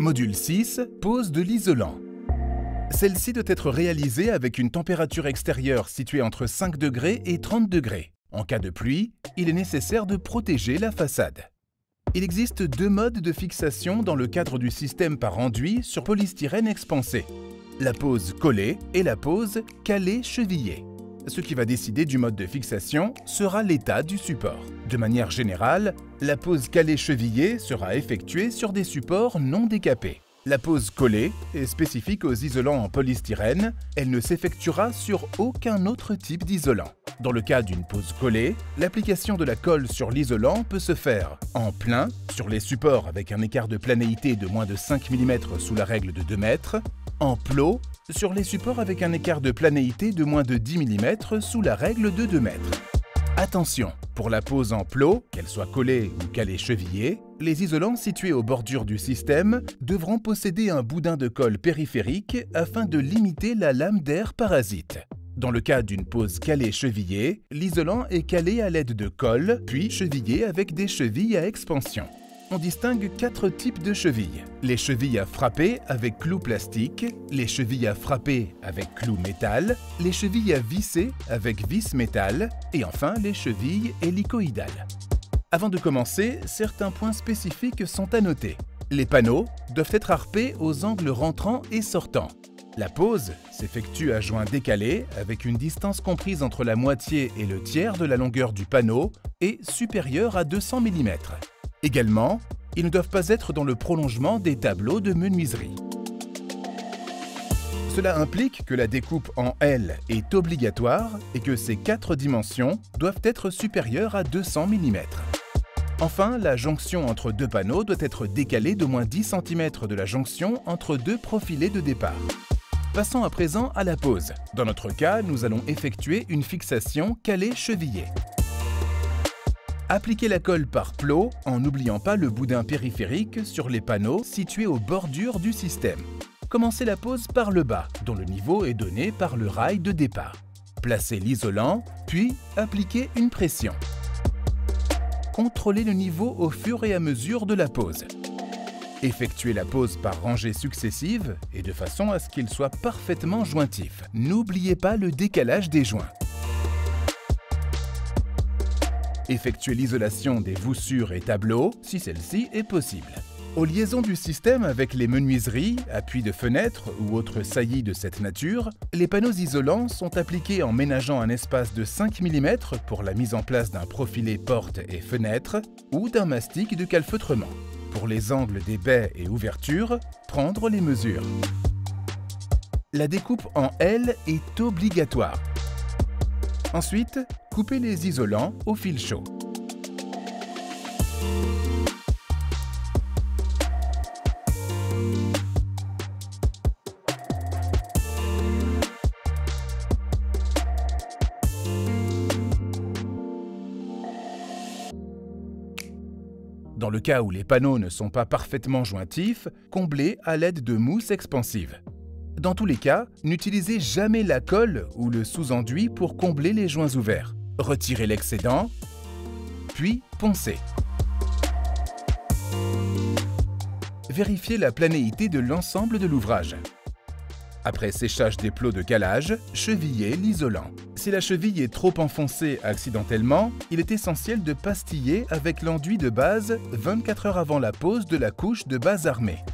Module 6. Pose de l'isolant. Celle-ci doit être réalisée avec une température extérieure située entre 5 degrés et 30 degrés. En cas de pluie, il est nécessaire de protéger la façade. Il existe deux modes de fixation dans le cadre du système par enduit sur polystyrène expansé. La pose collée et la pose calée-chevillée. Ce qui va décider du mode de fixation sera l'état du support. De manière générale, la pose calée-chevillée sera effectuée sur des supports non décapés. La pose collée est spécifique aux isolants en polystyrène, elle ne s'effectuera sur aucun autre type d'isolant. Dans le cas d'une pose collée, l'application de la colle sur l'isolant peut se faire en plein, sur les supports avec un écart de planéité de moins de 5 mm sous la règle de 2 mètres, en plot, sur les supports avec un écart de planéité de moins de 10 mm sous la règle de 2 mètres. Attention, pour la pose en plot, qu'elle soit collée ou calée-chevillée, les isolants situés aux bordures du système devront posséder un boudin de colle périphérique afin de limiter la lame d'air parasite. Dans le cas d'une pose calée-chevillée, l'isolant est calé à l'aide de colle, puis chevillé avec des chevilles à expansion. On distingue 4 types de chevilles. Les chevilles à frapper avec clous plastique, les chevilles à frapper avec clous métal, les chevilles à visser avec vis métal et enfin les chevilles hélicoïdales. Avant de commencer, certains points spécifiques sont à noter. Les panneaux doivent être harpés aux angles rentrants et sortants. La pose s'effectue à joint décalé avec une distance comprise entre la moitié et le tiers de la longueur du panneau et supérieure à 200 mm. Également, ils ne doivent pas être dans le prolongement des tableaux de menuiserie. Cela implique que la découpe en L est obligatoire et que ces 4 dimensions doivent être supérieures à 200 mm. Enfin, la jonction entre deux panneaux doit être décalée d'au moins 10 cm de la jonction entre deux profilés de départ. Passons à présent à la pose. Dans notre cas, nous allons effectuer une fixation calée-chevillée. Appliquez la colle par plot en n'oubliant pas le boudin périphérique sur les panneaux situés aux bordures du système. Commencez la pose par le bas, dont le niveau est donné par le rail de départ. Placez l'isolant, puis appliquez une pression. Contrôlez le niveau au fur et à mesure de la pose. Effectuez la pose par rangées successives et de façon à ce qu'il soit parfaitement jointif. N'oubliez pas le décalage des joints. Effectuez l'isolation des voussures et tableaux, si celle-ci est possible. Aux liaisons du système avec les menuiseries, appuis de fenêtres ou autres saillies de cette nature, les panneaux isolants sont appliqués en ménageant un espace de 5 mm pour la mise en place d'un profilé porte et fenêtre ou d'un mastic de calfeutrement. Pour les angles des baies et ouvertures, prendre les mesures. La découpe en L est obligatoire. Ensuite, coupez les isolants au fil chaud. Dans le cas où les panneaux ne sont pas parfaitement jointifs, comblez à l'aide de mousse expansive. Dans tous les cas, n'utilisez jamais la colle ou le sous-enduit pour combler les joints ouverts. Retirez l'excédent, puis poncez. Vérifiez la planéité de l'ensemble de l'ouvrage. Après séchage des plots de calage, chevillez l'isolant. Si la cheville est trop enfoncée accidentellement, il est essentiel de pastiller avec l'enduit de base 24 heures avant la pose de la couche de base armée.